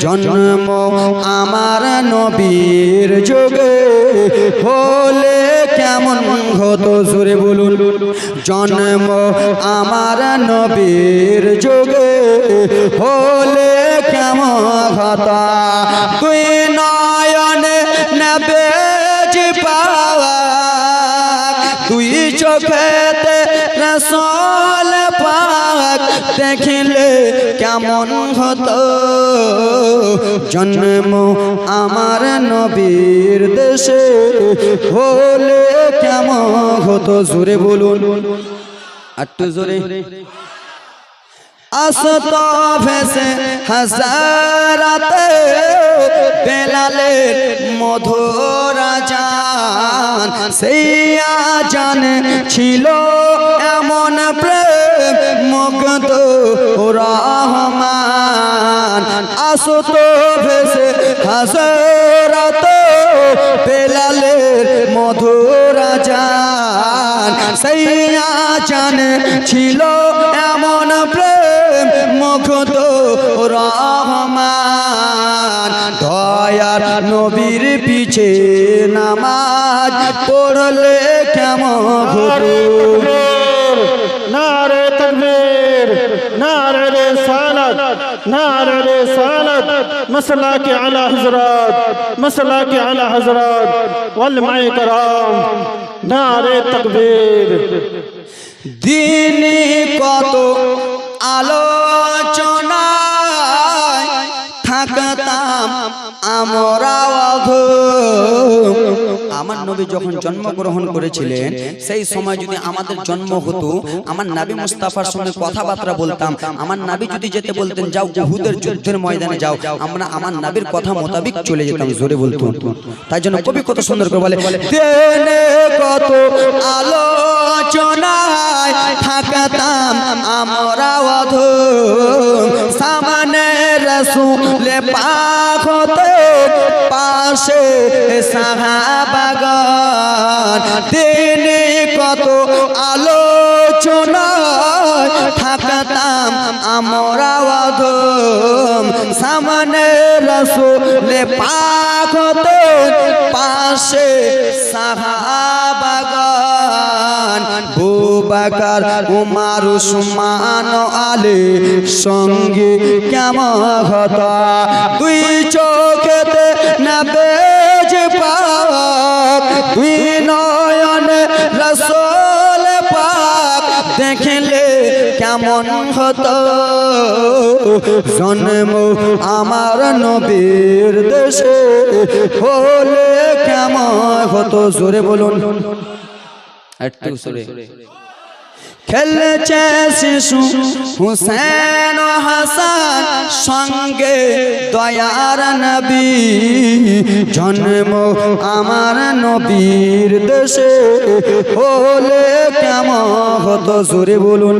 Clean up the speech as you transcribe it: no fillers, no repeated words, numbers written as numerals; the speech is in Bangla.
জন্ম আমার নবীর যুগে হলে কেমন হতো জোরে বলুন। জন্ম আমার নবীর যুগে হলে কেমন হতো, তুই নয়নে নেবে যে পাওয়া, তুই চোখেতে রাসূল পাক দেখিলে কেমন হতো। জন্ম আমার নবীর দেশে হলে কেমন হতো জোরে বলুন, একটু জোরে। আসত ভেসে হাজারাতে বেলালের মধুর আজান, সেই আজানে ছিল এমন প্রেম মুগ্ধ রহমান। আসত ভেসে হাজারাতে বেলালের মধুর আজান, সেই আজানে ছিল এমন প্রেম মুগ্ধ রহমান। দয়ার নবীর পিছে নামাজ পড়লে কেমন হতো। নারে তাকবীর, নারে রিসালাত, নারে রিসালাত, মসলা के आला हजरत, मसला के आला हजरत, उलमाए कराम, नारे तकबीर। দিনে কত আলোচনায় থাকতাম আমরা অধম। আমার নবী যখন জন্মগ্রহণ করেছিলেন সেই সময় যদি আমাদের জন্ম হতো, আমার নবী মুস্তাফার সঙ্গে কথাবার্তা বলতাম, আমার নবী যদি যেতে বলতেন যাও উহুদের যুদ্ধের ময়দানে যাও, আমরা আমার নবীর কথা মোতাবেক চলে যেতাম জোরে বলতো। তাই জন্য কবি কত সুন্দর করে বলে, দিনে কত আলোচনায় থাকতাম আমরা অধম, সামনে রাসূল পাক হতে পাশে সাহাবাগণ। দিনে কত আলোচনায় থাকতাম আমরা অধম, সামনে রাসূল পাক হতে পাশে সাহাবাগণ। আবু বকর উমর উসমান আলী সঙ্গে কেমন হতো, তুই চোখেতে নেবে যে পাক, তুই নয়নে রাসূল পাক দেখিলে কেমন হতো। জন্ম আমার নবীর দেশে হলে কেমন হতো জোরে বলুন, একটু জোরে। খেলছে শিশু হুসেন ও হাসান সঙ্গে দয়ার নবী, জন্ম আমার নবীর দেশে হলে কেমন হতো জোরে বলুন।